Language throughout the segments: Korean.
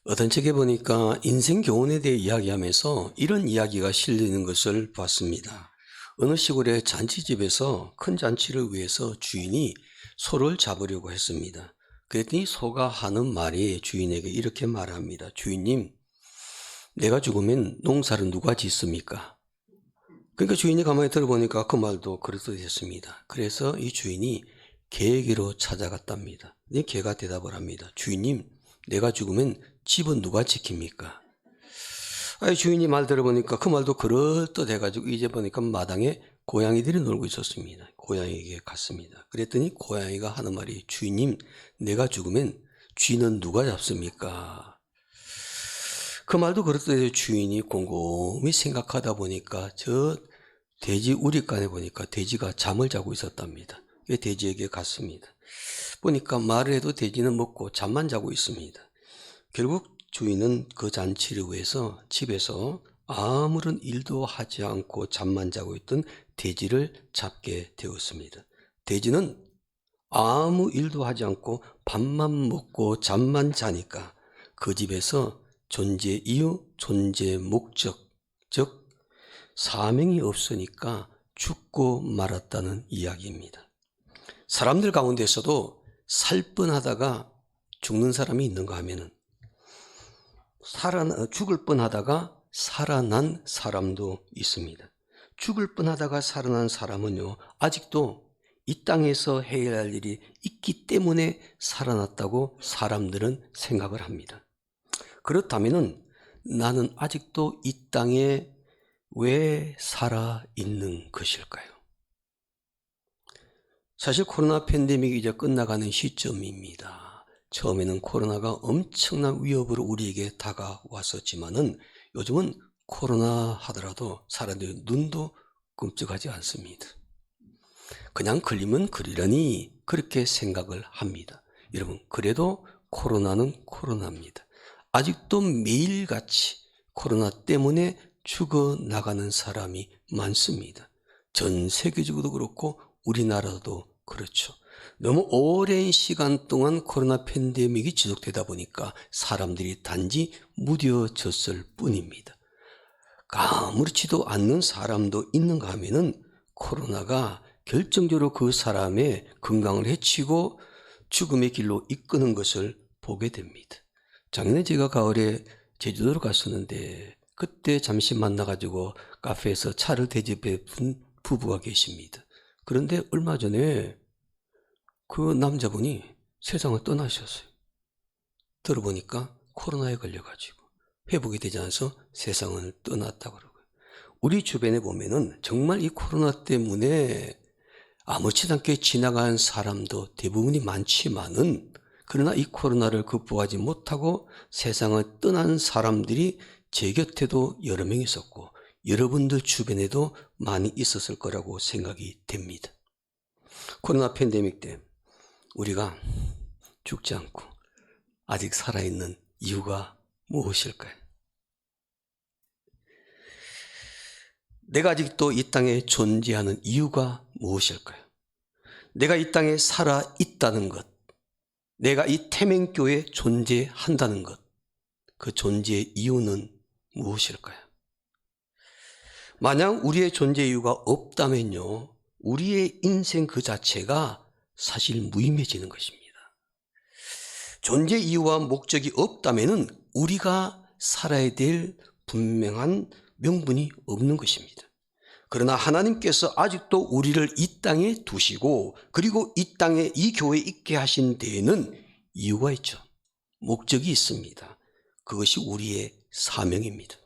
어떤 책에 보니까 인생 교훈에 대해 이야기하면서 이런 이야기가 실리는 것을 봤습니다. 어느 시골의 잔치집에서 큰 잔치를 위해서 주인이 소를 잡으려고 했습니다. 그랬더니 소가 하는 말이 주인에게 이렇게 말합니다. 주인님, 내가 죽으면 농사를 누가 짓습니까? 그러니까 주인이 가만히 들어보니까 그 말도 그럴듯했습니다. 그래서 이 주인이 개에게로 찾아갔답니다. 이 개가 대답을 합니다. 주인님, 내가 죽으면 집은 누가 지킵니까? 주인이 말 들어보니까 그 말도 그럴듯해가지고 이제 보니까 마당에 고양이들이 놀고 있었습니다. 고양이에게 갔습니다. 그랬더니 고양이가 하는 말이 주인님, 내가 죽으면 쥐는 누가 잡습니까? 그 말도 그럴듯해서 주인이 곰곰이 생각하다 보니까 저 돼지 우리간에 보니까 돼지가 잠을 자고 있었답니다. 돼지에게 갔습니다. 보니까 말을 해도 돼지는 먹고 잠만 자고 있습니다. 결국 주인은 그 잔치를 위해서 집에서 아무런 일도 하지 않고 잠만 자고 있던 돼지를 잡게 되었습니다. 돼지는 아무 일도 하지 않고 밥만 먹고 잠만 자니까 그 집에서 존재 이유, 존재 목적, 즉 사명이 없으니까 죽고 말았다는 이야기입니다. 사람들 가운데서도 살 뻔하다가 죽는 사람이 있는가 하면은 죽을 뻔하다가 살아난 사람도 있습니다. 죽을 뻔하다가 살아난 사람은요, 아직도 이 땅에서 해야 할 일이 있기 때문에 살아났다고 사람들은 생각을 합니다. 그렇다면은 나는 아직도 이 땅에 왜 살아있는 것일까요? 사실 코로나 팬데믹이 이제 끝나가는 시점입니다. 처음에는 코로나가 엄청난 위협으로 우리에게 다가왔었지만은 요즘은 코로나 하더라도 사람들이 눈도 끔찍하지 않습니다. 그냥 걸리면 그러려니 그렇게 생각을 합니다. 여러분, 그래도 코로나는 코로나입니다. 아직도 매일같이 코로나 때문에 죽어나가는 사람이 많습니다. 전 세계적으로도 그렇고 우리나라도 그렇죠. 너무 오랜 시간 동안 코로나 팬데믹이 지속되다 보니까 사람들이 단지 무뎌졌을 뿐입니다. 아무렇지도 않는 사람도 있는가 하면은 코로나가 결정적으로 그 사람의 건강을 해치고 죽음의 길로 이끄는 것을 보게 됩니다. 작년에 제가 가을에 제주도로 갔었는데 그때 잠시 만나가지고 카페에서 차를 대접해 준 부부가 계십니다. 그런데 얼마 전에 그 남자분이 세상을 떠나셨어요. 들어보니까 코로나에 걸려가지고 회복이 되지 않아서 세상을 떠났다고 그러고요. 우리 주변에 보면은 정말 이 코로나 때문에 아무렇지도 않게 지나간 사람도 대부분이 많지만은 그러나 이 코로나를 극복하지 못하고 세상을 떠난 사람들이 제 곁에도 여러 명 있었고 여러분들 주변에도 많이 있었을 거라고 생각이 됩니다. 코로나 팬데믹 때 우리가 죽지 않고 아직 살아있는 이유가 무엇일까요? 내가 아직도 이 땅에 존재하는 이유가 무엇일까요? 내가 이 땅에 살아있다는 것, 내가 이 태맹교회에 존재한다는 것, 그 존재의 이유는 무엇일까요? 만약 우리의 존재 이유가 없다면요, 우리의 인생 그 자체가 사실 무의미해지는 것입니다. 존재 이유와 목적이 없다면은 우리가 살아야 될 분명한 명분이 없는 것입니다. 그러나 하나님께서 아직도 우리를 이 땅에 두시고 그리고 이 땅에 이 교회에 있게 하신 데에는 이유가 있죠. 목적이 있습니다. 그것이 우리의 사명입니다.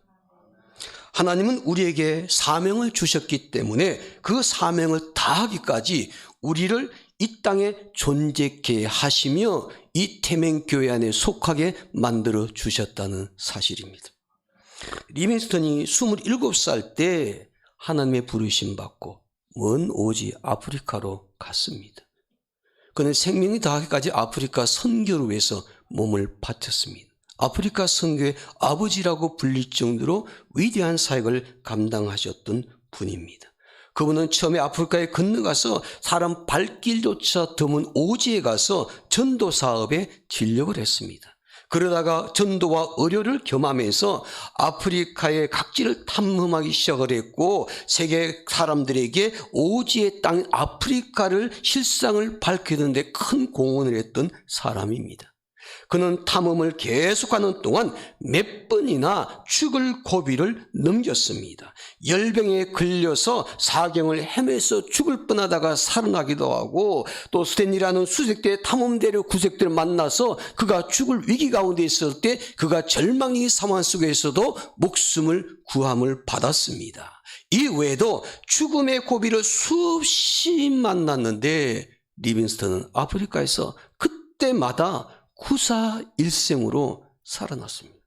하나님은 우리에게 사명을 주셨기 때문에 그 사명을 다하기까지 우리를 이 땅에 존재케 하시며 이 태맹교회 안에 속하게 만들어 주셨다는 사실입니다. 리빙스턴이 27살 때 하나님의 부르심 받고 먼 오지 아프리카로 갔습니다. 그는 생명이 다하기까지 아프리카 선교를 위해서 몸을 바쳤습니다. 아프리카 선교의 아버지라고 불릴 정도로 위대한 사역을 감당하셨던 분입니다. 그분은 처음에 아프리카에 건너가서 사람 발길조차 드문 오지에 가서 전도 사업에 진력을 했습니다. 그러다가 전도와 의료를 겸하면서 아프리카의 각지를 탐험하기 시작을 했고 세계 사람들에게 오지의 땅 아프리카를 실상을 밝히는 데 큰 공헌을 했던 사람입니다. 그는 탐험을 계속하는 동안 몇 번이나 죽을 고비를 넘겼습니다. 열병에 걸려서 사경을 헤매서 죽을 뻔하다가 살아나기도 하고 또 스탠리라는 수색대 탐험대로 구색대를 만나서 그가 죽을 위기 가운데 있을 때 그가 절망의 상황 속에서도 목숨을 구함을 받았습니다. 이 외에도 죽음의 고비를 수없이 만났는데 리빙스턴은 아프리카에서 그때마다 구사일생으로 살아났습니다.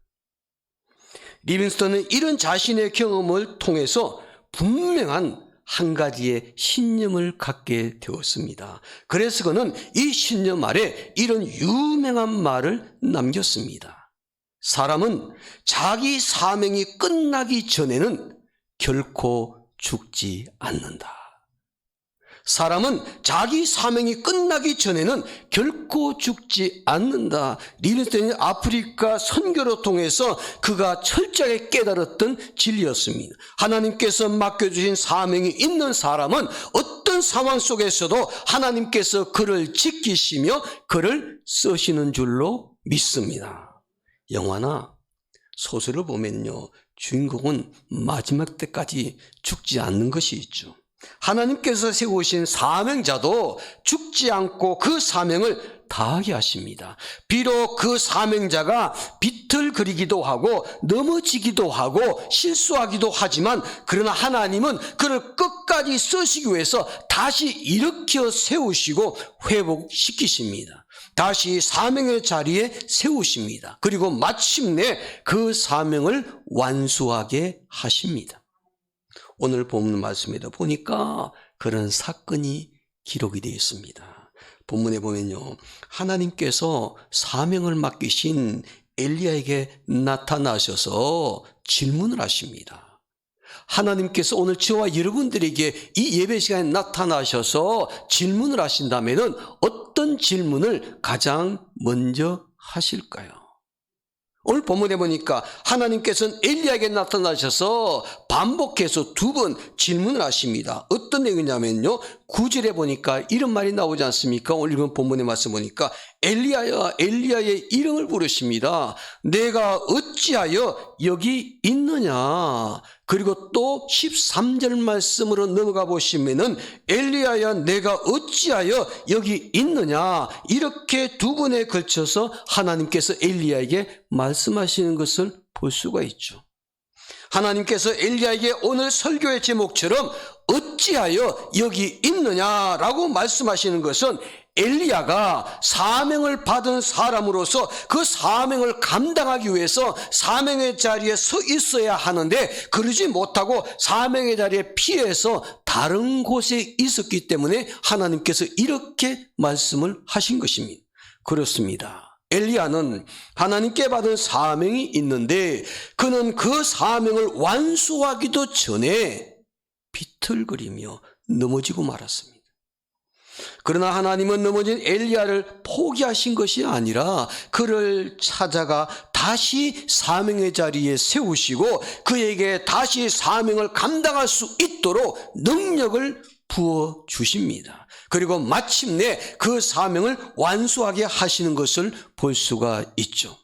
리빙스턴은 이런 자신의 경험을 통해서 분명한 한 가지의 신념을 갖게 되었습니다. 그래서 그는 이 신념 아래 이런 유명한 말을 남겼습니다. 사람은 자기 사명이 끝나기 전에는 결코 죽지 않는다. 사람은 자기 사명이 끝나기 전에는 결코 죽지 않는다. 리빙스턴이 아프리카 선교를 통해서 그가 철저하게 깨달았던 진리였습니다. 하나님께서 맡겨주신 사명이 있는 사람은 어떤 상황 속에서도 하나님께서 그를 지키시며 그를 쓰시는 줄로 믿습니다. 영화나 소설을 보면요, 주인공은 마지막 때까지 죽지 않는 것이 있죠. 하나님께서 세우신 사명자도 죽지 않고 그 사명을 다하게 하십니다. 비록 그 사명자가 비틀거리기도 하고 넘어지기도 하고 실수하기도 하지만 그러나 하나님은 그를 끝까지 쓰시기 위해서 다시 일으켜 세우시고 회복시키십니다. 다시 사명의 자리에 세우십니다. 그리고 마침내 그 사명을 완수하게 하십니다. 오늘 본문 말씀에도 보니까 그런 사건이 기록이 되어 있습니다. 본문에 보면요, 하나님께서 사명을 맡기신 엘리야에게 나타나셔서 질문을 하십니다. 하나님께서 오늘 저와 여러분들에게 이 예배 시간에 나타나셔서 질문을 하신다면 어떤 질문을 가장 먼저 하실까요? 오늘 본문에 보니까 하나님께서는 엘리야에게 나타나셔서 반복해서 2번 질문을 하십니다. 어떤 내용이냐면요, 9절에 보니까 이런 말이 나오지 않습니까? 오늘 읽은 본문의 말씀 보니까 엘리야야, 엘리야의 이름을 부르십니다. 내가 어찌하여 여기 있느냐? 그리고 또 13절 말씀으로 넘어가 보시면은 엘리야야, 내가 어찌하여 여기 있느냐? 이렇게 2번에 걸쳐서 하나님께서 엘리야에게 말씀하시는 것을 볼 수가 있죠. 하나님께서 엘리야에게 오늘 설교의 제목처럼 어찌하여 여기 있느냐라고 말씀하시는 것은 엘리야가 사명을 받은 사람으로서 그 사명을 감당하기 위해서 사명의 자리에 서 있어야 하는데 그러지 못하고 사명의 자리에 피해서 다른 곳에 있었기 때문에 하나님께서 이렇게 말씀을 하신 것입니다. 그렇습니다. 엘리야는 하나님께 받은 사명이 있는데 그는 그 사명을 완수하기도 전에 비틀거리며 넘어지고 말았습니다. 그러나 하나님은 넘어진 엘리야를 포기하신 것이 아니라 그를 찾아가 다시 사명의 자리에 세우시고 그에게 다시 사명을 감당할 수 있도록 능력을 부어주십니다. 그리고 마침내 그 사명을 완수하게 하시는 것을 볼 수가 있죠.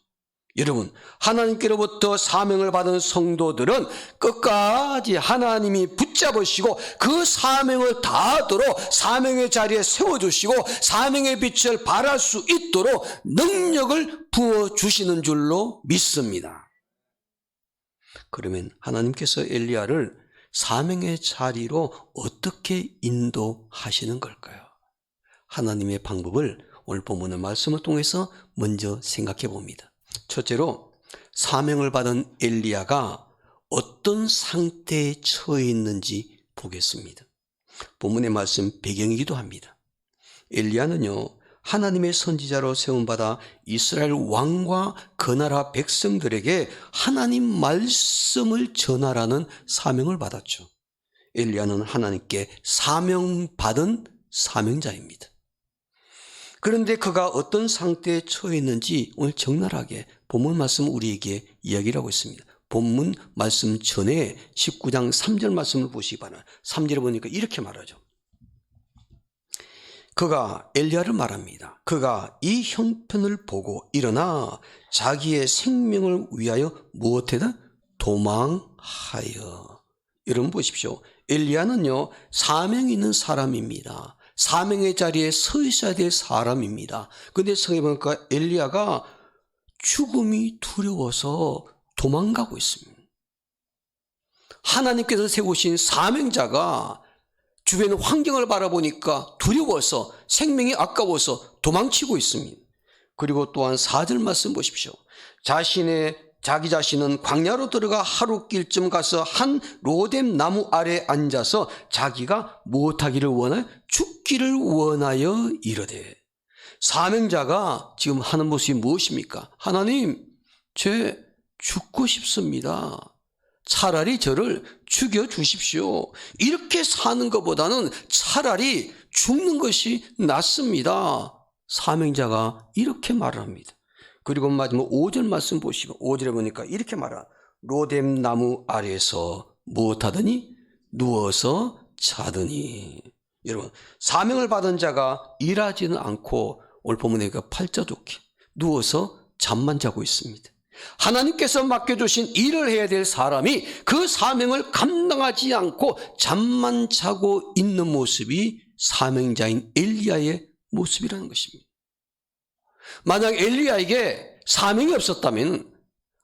여러분, 하나님께로부터 사명을 받은 성도들은 끝까지 하나님이 붙잡으시고 그 사명을 다하도록 사명의 자리에 세워주시고 사명의 빛을 발할 수 있도록 능력을 부어주시는 줄로 믿습니다. 그러면 하나님께서 엘리야를 사명의 자리로 어떻게 인도하시는 걸까요? 하나님의 방법을 오늘 본문의 말씀을 통해서 먼저 생각해 봅니다. 첫째로 사명을 받은 엘리야가 어떤 상태에 처해 있는지 보겠습니다. 본문의 말씀 배경이기도 합니다. 엘리야는요, 하나님의 선지자로 세움받아 이스라엘 왕과 그 나라 백성들에게 하나님 말씀을 전하라는 사명을 받았죠. 엘리야는 하나님께 사명받은 사명자입니다. 그런데 그가 어떤 상태에 처했는지 오늘 적나라하게 본문 말씀 우리에게 이야기를 하고 있습니다. 본문 말씀 전에 19장 3절 말씀을 보시기 바랍니다. 3절에 보니까 이렇게 말하죠. 그가 엘리야를 말합니다. 그가 이 형편을 보고 일어나 자기의 생명을 위하여 무엇해다? 도망하여. 여러분 보십시오. 엘리야는요, 사명이 있는 사람입니다. 사명의 자리에 서 있어야 될 사람입니다. 그런데 성경에 보니까 엘리야가 죽음이 두려워서 도망가고 있습니다. 하나님께서 세우신 사명자가 주변 환경을 바라보니까 두려워서 생명이 아까워서 도망치고 있습니다. 그리고 또한 4절 말씀 보십시오. 자기 자신은 광야로 들어가 하루길쯤 가서 한 로뎀 나무 아래 앉아서 자기가 무엇하기를 원하여? 죽기를 원하여 이르되. 사명자가 지금 하는 모습이 무엇입니까? 하나님, 제 죽고 싶습니다. 차라리 저를 죽여주십시오. 이렇게 사는 것보다는 차라리 죽는 것이 낫습니다. 사명자가 이렇게 말을 합니다. 그리고 마지막 5절 말씀 보시고 5절에 보니까 이렇게 말하. 로뎀 나무 아래에서 무엇하더니? 누워서 자더니. 여러분, 사명을 받은 자가 일하지는 않고 오늘 본문에 8자 좋게 누워서 잠만 자고 있습니다. 하나님께서 맡겨주신 일을 해야 될 사람이 그 사명을 감당하지 않고 잠만 자고 있는 모습이 사명자인 엘리야의 모습이라는 것입니다. 만약 엘리야에게 사명이 없었다면,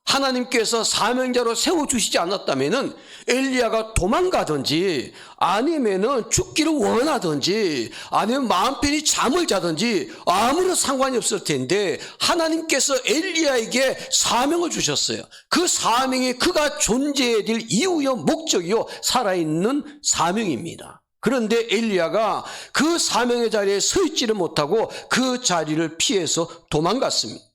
하나님께서 사명자로 세워주시지 않았다면 엘리야가 도망가든지 아니면 죽기를 원하든지 아니면 마음 편히 잠을 자든지 아무런 상관이 없을 텐데 하나님께서 엘리야에게 사명을 주셨어요. 그 사명이 그가 존재해야 될 이유요 목적이요 살아있는 사명입니다. 그런데 엘리야가 그 사명의 자리에 서 있지를 못하고 그 자리를 피해서 도망갔습니다.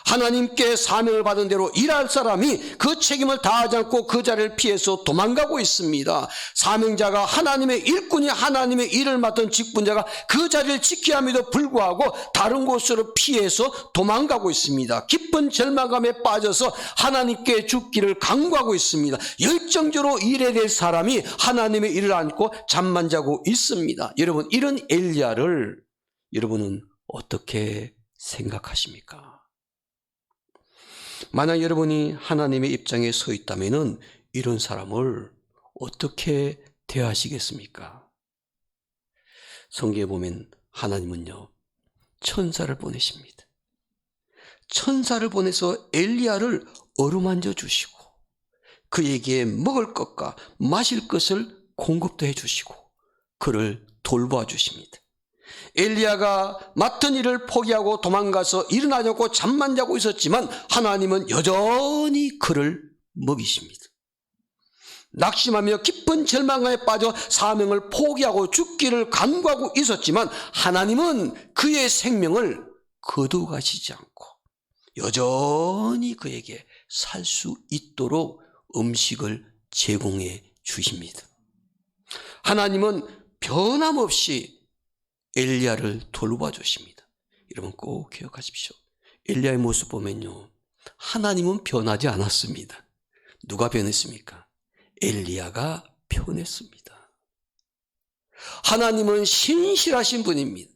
하나님께 사명을 받은 대로 일할 사람이 그 책임을 다하지 않고 그 자리를 피해서 도망가고 있습니다. 사명자가 하나님의 일꾼이 하나님의 일을 맡은 직분자가 그 자리를 지켜야 함에도 불구하고 다른 곳으로 피해서 도망가고 있습니다. 깊은 절망감에 빠져서 하나님께 죽기를 간구하고 있습니다. 열정적으로 일해야 될 사람이 하나님의 일을 안고 잠만 자고 있습니다. 여러분, 이런 엘리야를 여러분은 어떻게 생각하십니까? 만약 여러분이 하나님의 입장에 서 있다면 이런 사람을 어떻게 대하시겠습니까? 성경에 보면 하나님은요, 천사를 보내십니다. 천사를 보내서 엘리야를 어루만져 주시고 그에게 먹을 것과 마실 것을 공급도 해주시고 그를 돌보아 주십니다. 엘리야가 맡은 일을 포기하고 도망가서 일어나지 않고 잠만 자고 있었지만 하나님은 여전히 그를 먹이십니다. 낙심하며 깊은 절망감에 빠져 사명을 포기하고 죽기를 간구하고 있었지만 하나님은 그의 생명을 거두가시지 않고 여전히 그에게 살 수 있도록 음식을 제공해 주십니다. 하나님은 변함없이 엘리야를 돌봐 주십니다. 여러분 꼭 기억하십시오. 엘리야의 모습 보면요, 하나님은 변하지 않았습니다. 누가 변했습니까? 엘리야가 변했습니다. 하나님은 신실하신 분입니다.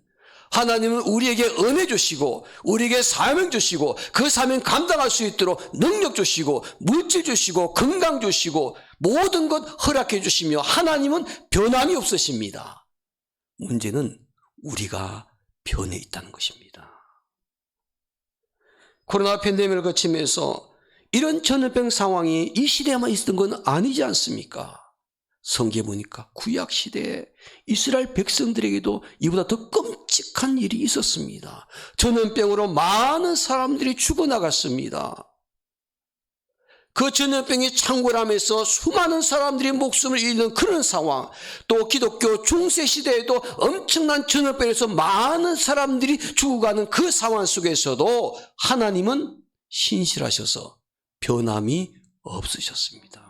하나님은 우리에게 은혜 주시고 우리에게 사명 주시고 그 사명 감당할 수 있도록 능력 주시고 물질 주시고 건강 주시고 모든 것 허락해 주시며 하나님은 변함이 없으십니다. 문제는 우리가 변해 있다는 것입니다. 코로나 팬데믹을 거치면서 이런 전염병 상황이 이 시대에만 있었던 건 아니지 않습니까? 성경에 보니까 구약 시대에 이스라엘 백성들에게도 이보다 더 끔찍한 일이 있었습니다. 전염병으로 많은 사람들이 죽어나갔습니다. 그 전염병이 창궐하면서 수많은 사람들이 목숨을 잃는 그런 상황, 또 기독교 중세시대에도 엄청난 전염병에서 많은 사람들이 죽어가는 그 상황 속에서도 하나님은 신실하셔서 변함이 없으셨습니다.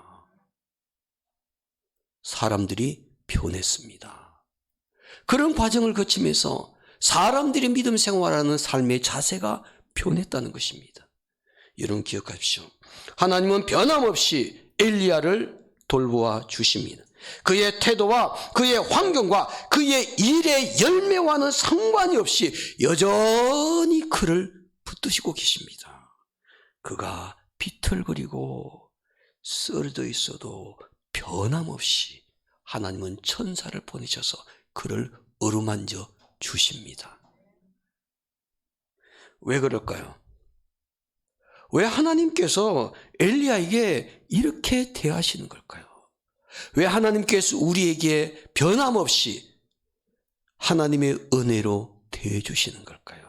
사람들이 변했습니다. 그런 과정을 거치면서 사람들이 믿음 생활하는 삶의 자세가 변했다는 것입니다. 여러분 기억하십시오. 하나님은 변함없이 엘리야를 돌보아 주십니다. 그의 태도와 그의 환경과 그의 일의 열매와는 상관이 없이 여전히 그를 붙드시고 계십니다. 그가 비틀거리고 쓰러져 있어도 변함없이 하나님은 천사를 보내셔서 그를 어루만져 주십니다. 왜 그럴까요? 왜 하나님께서 엘리야에게 이렇게 대하시는 걸까요? 왜 하나님께서 우리에게 변함없이 하나님의 은혜로 대해 주시는 걸까요?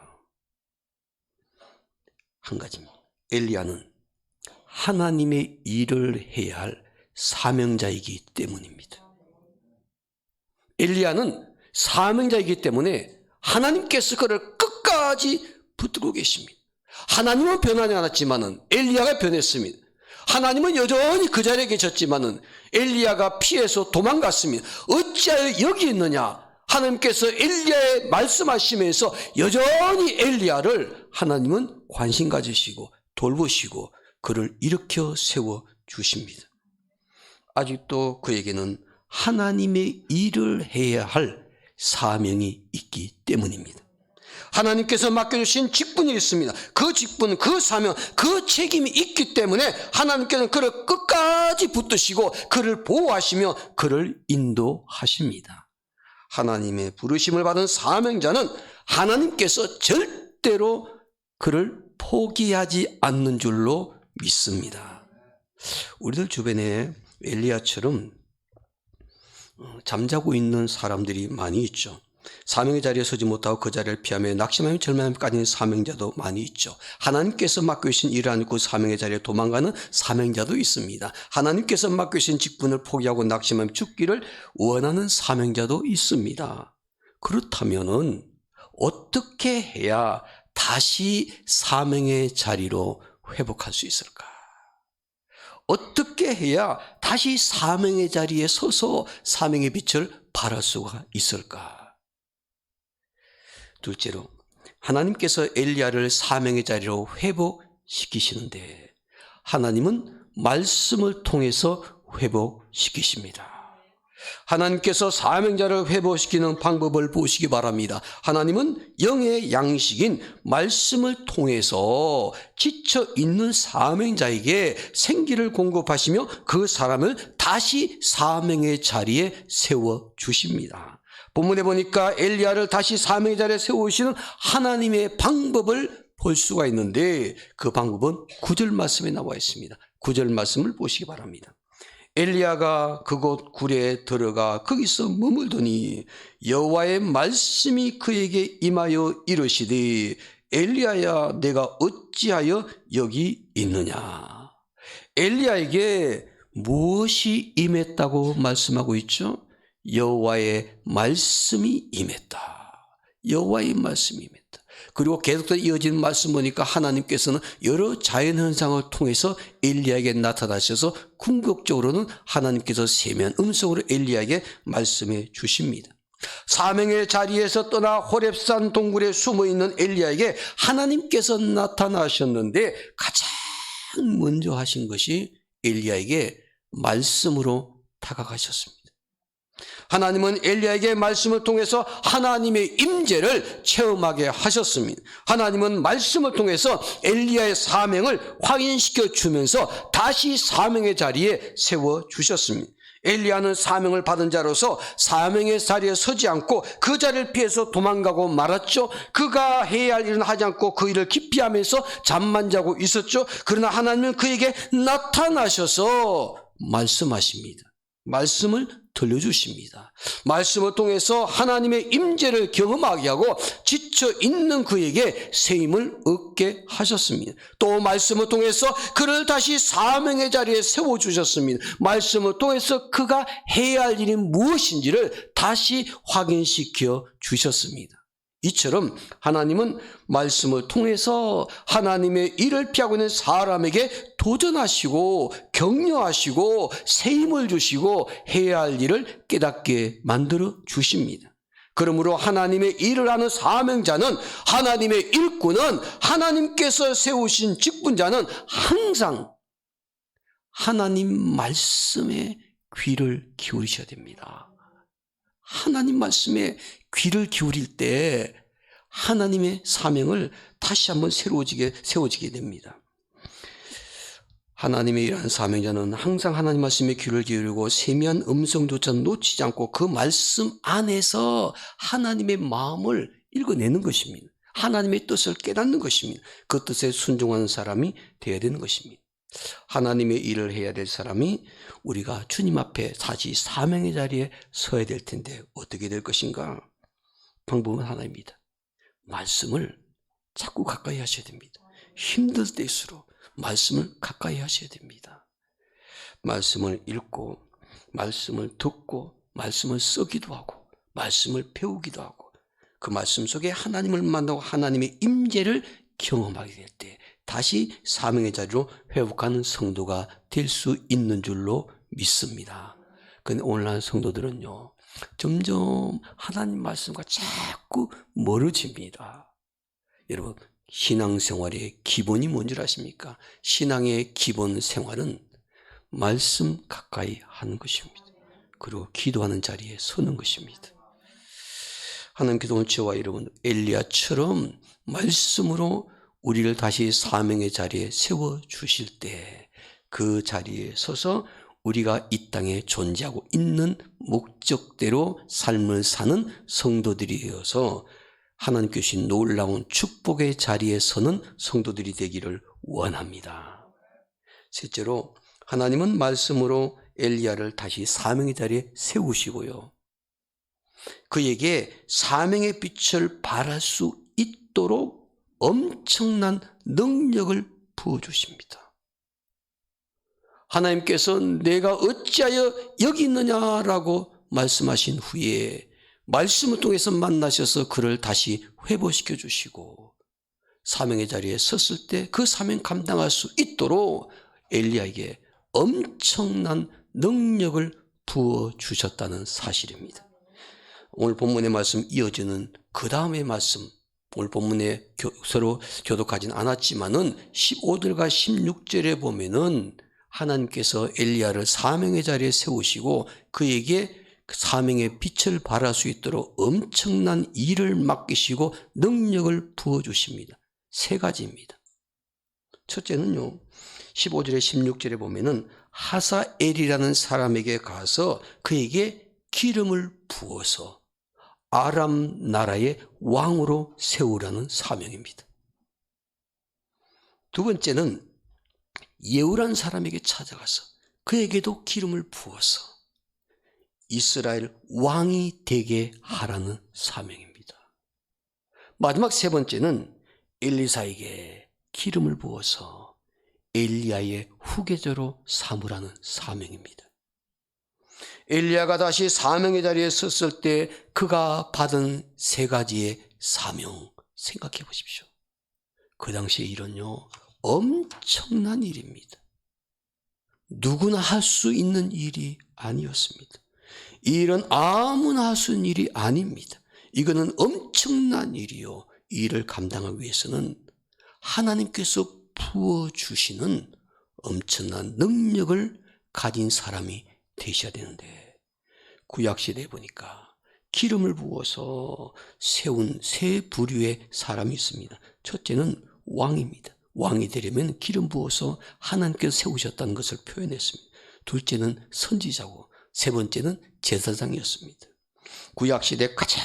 한 가지입니다. 엘리야는 하나님의 일을 해야 할 사명자이기 때문입니다. 엘리야는 사명자이기 때문에 하나님께서 그를 끝까지 붙들고 계십니다. 하나님은 변하지 않았지만은 엘리야가 변했습니다. 하나님은 여전히 그 자리에 계셨지만은 엘리야가 피해서 도망갔습니다. 어찌하여 여기 있느냐? 하나님께서 엘리야에 말씀하시면서 여전히 엘리야를 하나님은 관심 가지시고 돌보시고 그를 일으켜 세워 주십니다. 아직도 그에게는 하나님의 일을 해야 할 사명이 있기 때문입니다. 하나님께서 맡겨주신 직분이 있습니다. 그 직분, 그 사명, 그 책임이 있기 때문에 하나님께서는 그를 끝까지 붙드시고 그를 보호하시며 그를 인도하십니다. 하나님의 부르심을 받은 사명자는 하나님께서 절대로 그를 포기하지 않는 줄로 믿습니다. 우리들 주변에 엘리야처럼 잠자고 있는 사람들이 많이 있죠. 사명의 자리에 서지 못하고 그 자리를 피하며 낙심하며 절망하면까지는 사명자도 많이 있죠. 하나님께서 맡겨주신 일을 안고 사명의 자리에 도망가는 사명자도 있습니다. 하나님께서 맡겨주신 직분을 포기하고 낙심하며 죽기를 원하는 사명자도 있습니다. 그렇다면은 어떻게 해야 다시 사명의 자리로 회복할 수 있을까? 어떻게 해야 다시 사명의 자리에 서서 사명의 빛을 발할 수가 있을까? 둘째로 하나님께서 엘리야를 사명의 자리로 회복시키시는데 하나님은 말씀을 통해서 회복시키십니다. 하나님께서 사명자를 회복시키는 방법을 보시기 바랍니다. 하나님은 영의 양식인 말씀을 통해서 지쳐있는 사명자에게 생기를 공급하시며 그 사람을 다시 사명의 자리에 세워주십니다. 본문에 보니까 엘리야를 다시 사명의 자리에 세우시는 하나님의 방법을 볼 수가 있는데 그 방법은 9절 말씀에 나와 있습니다. 9절 말씀을 보시기 바랍니다. 엘리야가 그곳 굴에 들어가 거기서 머물더니 여호와의 말씀이 그에게 임하여 이르시되 엘리야야 내가 어찌하여 여기 있느냐. 엘리야에게 무엇이 임했다고 말씀하고 있죠? 여호와의 말씀이 임했다. 여호와의 말씀이 임했다. 그리고 계속해서 이어지는 말씀 보니까 하나님께서는 여러 자연현상을 통해서 엘리야에게 나타나셔서 궁극적으로는 하나님께서 세미한 음성으로 엘리야에게 말씀해 주십니다. 사명의 자리에서 떠나 호렙산 동굴에 숨어있는 엘리야에게 하나님께서 나타나셨는데 가장 먼저 하신 것이 엘리야에게 말씀으로 다가가셨습니다. 하나님은 엘리야에게 말씀을 통해서 하나님의 임재를 체험하게 하셨습니다. 하나님은 말씀을 통해서 엘리야의 사명을 확인시켜 주면서 다시 사명의 자리에 세워주셨습니다. 엘리야는 사명을 받은 자로서 사명의 자리에 서지 않고 그 자리를 피해서 도망가고 말았죠. 그가 해야 할 일은 하지 않고 그 일을 기피하면서 잠만 자고 있었죠. 그러나 하나님은 그에게 나타나셔서 말씀하십니다. 말씀을 들려주십니다. 말씀을 통해서 하나님의 임재를 경험하게 하고 지쳐있는 그에게 새 힘을 얻게 하셨습니다. 또 말씀을 통해서 그를 다시 사명의 자리에 세워주셨습니다. 말씀을 통해서 그가 해야 할 일이 무엇인지를 다시 확인시켜 주셨습니다. 이처럼 하나님은 말씀을 통해서 하나님의 일을 피하고 있는 사람에게 도전하시고 격려하시고 새 힘을 주시고 해야 할 일을 깨닫게 만들어 주십니다. 그러므로 하나님의 일을 하는 사명자는, 하나님의 일꾼은, 하나님께서 세우신 직분자는 항상 하나님 말씀에 귀를 기울이셔야 됩니다. 하나님 말씀에 귀를 기울일 때 하나님의 사명을 다시 한번 세워지게 됩니다. 하나님의 일하는 사명자는 항상 하나님 말씀에 귀를 기울이고 세미한 음성조차 놓치지 않고 그 말씀 안에서 하나님의 마음을 읽어내는 것입니다. 하나님의 뜻을 깨닫는 것입니다. 그 뜻에 순종하는 사람이 되어야 되는 것입니다. 하나님의 일을 해야 될 사람이 우리가 주님 앞에 다시 사명의 자리에 서야 될 텐데 어떻게 될 것인가? 방법은 하나입니다. 말씀을 자꾸 가까이 하셔야 됩니다. 힘들 때일수록 말씀을 가까이 하셔야 됩니다. 말씀을 읽고, 말씀을 듣고, 말씀을 쓰기도 하고, 말씀을 배우기도 하고, 그 말씀 속에 하나님을 만나고 하나님의 임재를 경험하게 될 때 다시 사명의 자리로 회복하는 성도가 될 수 있는 줄로 믿습니다. 그런데 오늘날 성도들은요, 점점 하나님 말씀과 자꾸 멀어집니다. 여러분, 신앙생활의 기본이 뭔 줄 아십니까? 신앙의 기본 생활은 말씀 가까이 하는 것입니다. 그리고 기도하는 자리에 서는 것입니다. 하나님께서 저와 여러분 엘리야처럼 말씀으로 우리를 다시 사명의 자리에 세워주실 때 그 자리에 서서 우리가 이 땅에 존재하고 있는 목적대로 삶을 사는 성도들이 되어서 하나님께 주신 놀라운 축복의 자리에 서는 성도들이 되기를 원합니다. 셋째로 하나님은 말씀으로 엘리야를 다시 사명의 자리에 세우시고요, 그에게 사명의 빛을 발할 수 있도록 엄청난 능력을 부어주십니다. 하나님께서 내가 어찌하여 여기 있느냐라고 말씀하신 후에 말씀을 통해서 만나셔서 그를 다시 회복시켜 주시고 사명의 자리에 섰을 때 그 사명 감당할 수 있도록 엘리야에게 엄청난 능력을 부어주셨다는 사실입니다. 오늘 본문의 말씀 이어지는 그 다음의 말씀, 오늘 본문에 서로 교독하진 않았지만은 15절과 16절에 보면은 하나님께서 엘리야를 사명의 자리에 세우시고 그에게 사명의 빛을 발할 수 있도록 엄청난 일을 맡기시고 능력을 부어주십니다. 세 가지입니다. 첫째는요, 15절에 16절에 보면은 하사엘이라는 사람에게 가서 그에게 기름을 부어서 아람 나라의 왕으로 세우라는 사명입니다. 두 번째는 예후라는 사람에게 찾아가서 그에게도 기름을 부어서 이스라엘 왕이 되게 하라는 사명입니다. 마지막 세 번째는 엘리사에게 기름을 부어서 엘리야의 후계자로 삼으라는 사명입니다. 엘리야가 다시 사명의 자리에 섰을 때 그가 받은 세 가지의 사명 생각해 보십시오. 그 당시의 일은요, 엄청난 일입니다. 누구나 할 수 있는 일이 아니었습니다. 이 일은 아무나 할 수 있는 일이 아닙니다. 이거는 엄청난 일이요. 이 일을 감당하기 위해서는 하나님께서 부어주시는 엄청난 능력을 가진 사람이 되셔야 되는데, 구약시대에 보니까 기름을 부어서 세운 세 부류의 사람이 있습니다. 첫째는 왕입니다. 왕이 되려면 기름 부어서 하나님께서 세우셨다는 것을 표현했습니다. 둘째는 선지자고 세 번째는 제사장이었습니다. 구약시대 가장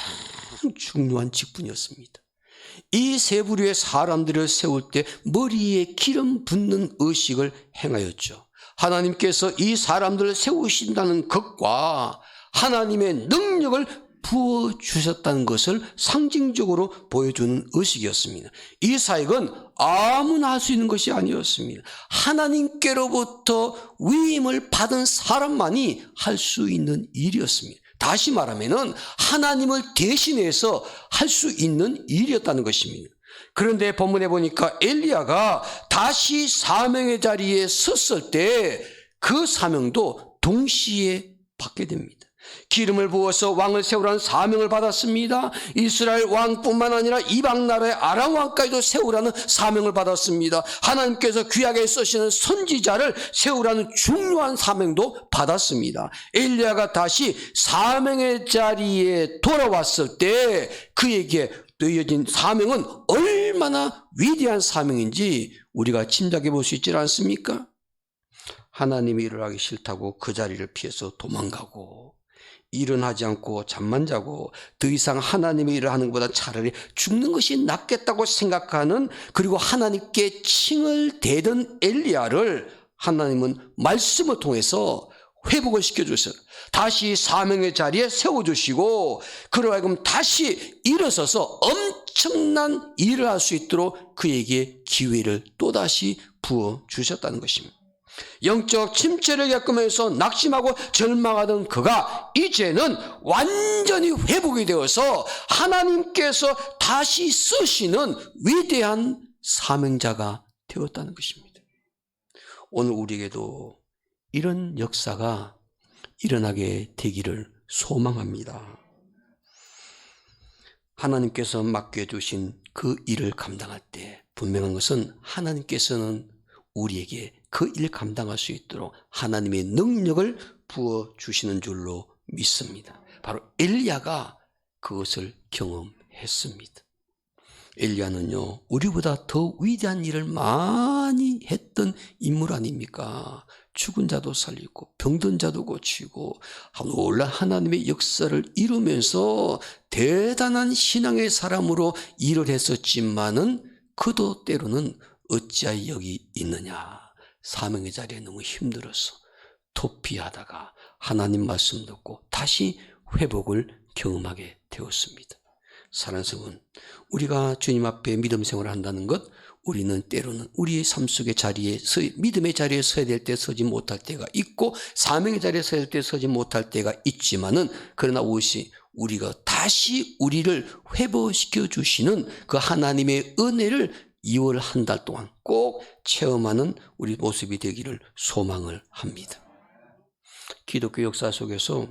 중요한 직분이었습니다. 이 세 부류의 사람들을 세울 때 머리에 기름 붓는 의식을 행하였죠. 하나님께서 이 사람들을 세우신다는 것과 하나님의 능력을 부어주셨다는 것을 상징적으로 보여주는 의식이었습니다. 이 사역은 아무나 할 수 있는 것이 아니었습니다. 하나님께로부터 위임을 받은 사람만이 할 수 있는 일이었습니다. 다시 말하면은 하나님을 대신해서 할 수 있는 일이었다는 것입니다. 그런데 본문에 보니까 엘리야가 다시 사명의 자리에 섰을 때 그 사명도 동시에 받게 됩니다. 기름을 부어서 왕을 세우라는 사명을 받았습니다. 이스라엘 왕뿐만 아니라 이방 나라의 아람 왕까지도 세우라는 사명을 받았습니다. 하나님께서 귀하게 쓰시는 선지자를 세우라는 중요한 사명도 받았습니다. 엘리야가 다시 사명의 자리에 돌아왔을 때 그에게 놓여진 사명은 얼마나 위대한 사명인지 우리가 짐작해 볼 수 있지 않습니까? 하나님이 일을 하기 싫다고 그 자리를 피해서 도망가고, 일은 하지 않고 잠만 자고, 더 이상 하나님의 일을 하는 것보다 차라리 죽는 것이 낫겠다고 생각하는, 그리고 하나님께 칭을 대던 엘리야를 하나님은 말씀을 통해서 회복을 시켜주셨어요. 다시 사명의 자리에 세워주시고, 그로 하여금 다시 일어서서 엄청난 일을 할 수 있도록 그에게 기회를 또다시 부어주셨다는 것입니다. 영적 침체를 겪으면서 낙심하고 절망하던 그가 이제는 완전히 회복이 되어서 하나님께서 다시 쓰시는 위대한 사명자가 되었다는 것입니다. 오늘 우리에게도 이런 역사가 일어나게 되기를 소망합니다. 하나님께서 맡겨주신 그 일을 감당할 때 분명한 것은 하나님께서는 우리에게 그 일 감당할 수 있도록 하나님의 능력을 부어주시는 줄로 믿습니다. 바로 엘리야가 그것을 경험했습니다. 엘리야는요, 우리보다 더 위대한 일을 많이 했던 인물 아닙니까? 죽은 자도 살리고 병든 자도 고치고 놀라운 하나님의 역사를 이루면서 대단한 신앙의 사람으로 일을 했었지만은 그도 때로는 어찌하여 여기 있느냐, 사명의 자리에 너무 힘들어서 도피하다가 하나님 말씀 듣고 다시 회복을 경험하게 되었습니다. 사랑하는 성은, 우리가 주님 앞에 믿음 생활을 한다는 것, 우리는 때로는 우리의 삶 속의 자리에 믿음의 자리에 서야 될 때 서지 못할 때가 있고, 사명의 자리에 서야 될 때 서지 못할 때가 있지만은, 그러나 우리가 다시 우리를 회복시켜 주시는 그 하나님의 은혜를 2월 한 달 동안 꼭 체험하는 우리 모습이 되기를 소망을 합니다. 기독교 역사 속에서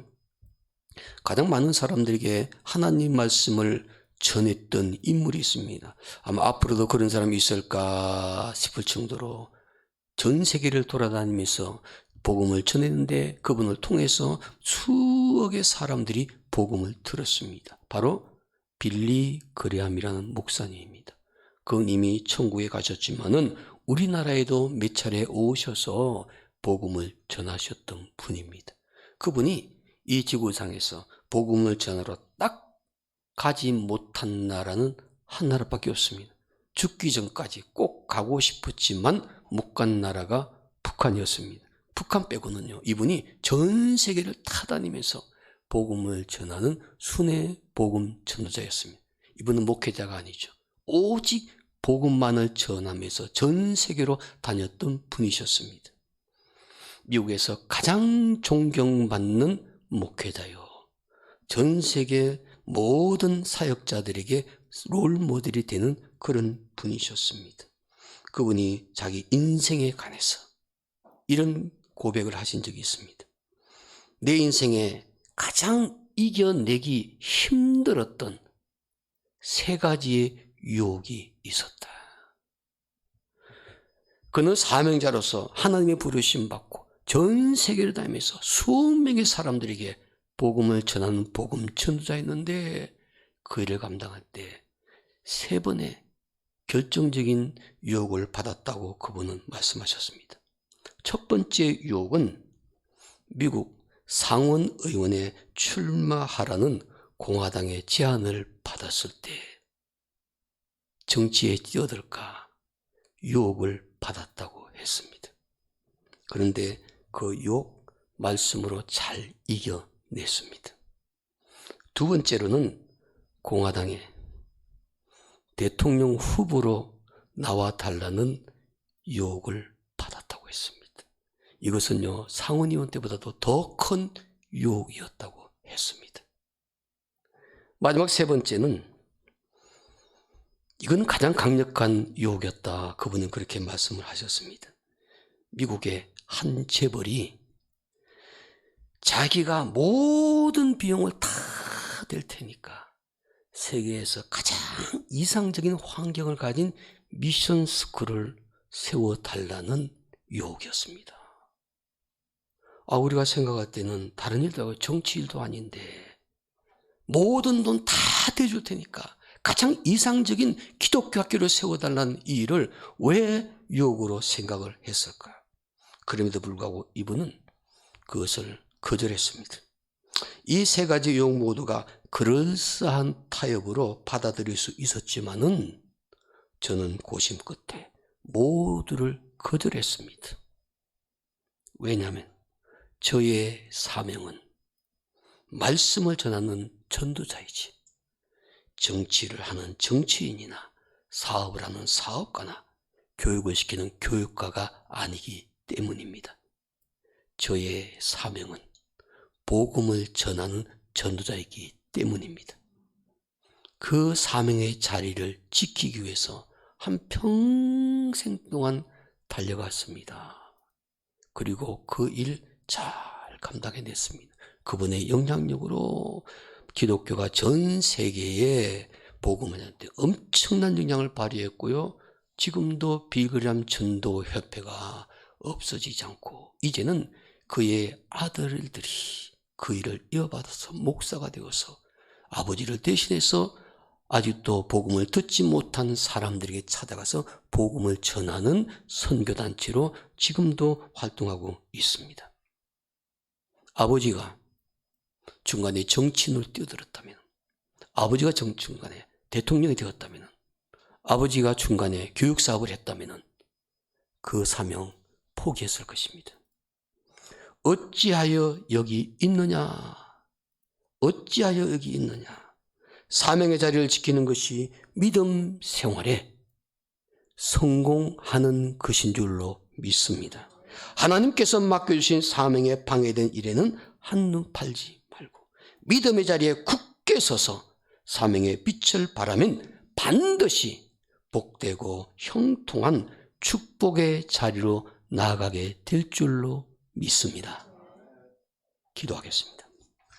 가장 많은 사람들에게 하나님 말씀을 전했던 인물이 있습니다. 아마 앞으로도 그런 사람이 있을까 싶을 정도로 전 세계를 돌아다니면서 복음을 전했는데, 그분을 통해서 수억의 사람들이 복음을 들었습니다. 바로 빌리 그레함이라는 목사님입니다. 그건 이미 천국에 가셨지만은 우리나라에도 몇 차례 오셔서 복음을 전하셨던 분입니다. 그분이 이 지구상에서 복음을 전하러 딱 가지 못한 나라는 한 나라밖에 없습니다. 죽기 전까지 꼭 가고 싶었지만 못 간 나라가 북한이었습니다. 북한 빼고는요, 이분이 전 세계를 타다니면서 복음을 전하는 순회 복음 전도자였습니다. 이분은 목회자가 아니죠. 오직 복음만을 전하면서 전 세계로 다녔던 분이셨습니다. 미국에서 가장 존경받는 목회자요, 전 세계 모든 사역자들에게 롤모델이 되는 그런 분이셨습니다. 그분이 자기 인생에 관해서 이런 고백을 하신 적이 있습니다. 내 인생에 가장 이겨내기 힘들었던 3가지의 유혹이 있었다. 그는 사명자로서 하나님의 부르심 받고 전 세계를 다니면서 수억 명의 사람들에게 복음을 전하는 복음 전도자였는데, 그 일을 감당할 때 3번의 결정적인 유혹을 받았다고 그분은 말씀하셨습니다. 첫 번째 유혹은 미국 상원의원에 출마하라는 공화당의 제안을 받았을 때 정치에 뛰어들까 유혹을 받았다고 했습니다. 그런데 그 유혹 말씀으로 잘 이겨냈습니다. 두 번째로는 공화당의 대통령 후보로 나와달라는 유혹을 받았다고 했습니다. 이것은요, 상원의원 때보다도 더 큰 유혹이었다고 했습니다. 마지막 3번째는, 이건 가장 강력한 유혹이었다. 그분은 그렇게 말씀을 하셨습니다. 미국의 한 재벌이 자기가 모든 비용을 다 댈 테니까 세계에서 가장 이상적인 환경을 가진 미션 스쿨을 세워달라는 유혹이었습니다. 우리가 생각할 때는 다른 일도 하고 정치 일도 아닌데 모든 돈 다 대줄 테니까 가장 이상적인 기독교 학교를 세워달라는 이 일을 왜 유혹으로 생각을 했을까? 그럼에도 불구하고 이분은 그것을 거절했습니다. 이 세 가지 유혹 모두가 그럴싸한 타협으로 받아들일 수 있었지만은 저는 고심 끝에 모두를 거절했습니다. 왜냐하면 저의 사명은 말씀을 전하는 전도자이지 정치를 하는 정치인이나 사업을 하는 사업가나 교육을 시키는 교육가가 아니기 때문입니다. 저의 사명은 복음을 전하는 전도자이기 때문입니다. 그 사명의 자리를 지키기 위해서 한평생 동안 달려갔습니다. 그리고 그 일 잘 감당해냈습니다. 그분의 영향력으로 기독교가 전 세계에 복음을 전하는데 엄청난 영향을 발휘했고요. 지금도 비그람 전도협회가 없어지지 않고 이제는 그의 아들들이 그 일을 이어받아서 목사가 되어서 아버지를 대신해서 아직도 복음을 듣지 못한 사람들에게 찾아가서 복음을 전하는 선교단체로 지금도 활동하고 있습니다. 아버지가 중간에 정치인으로 뛰어들었다면, 아버지가 중간에 대통령이 되었다면, 아버지가 중간에 교육사업을 했다면 그 사명 포기했을 것입니다. 어찌하여 여기 있느냐? 어찌하여 여기 있느냐? 사명의 자리를 지키는 것이 믿음 생활에 성공하는 것인 줄로 믿습니다. 하나님께서 맡겨주신 사명에 방해된 일에는 한눈 팔지 말고 믿음의 자리에 굳게 서서 사명의 빛을 바라면 반드시 복되고 형통한 축복의 자리로 나아가게 될 줄로 믿습니다. 기도하겠습니다.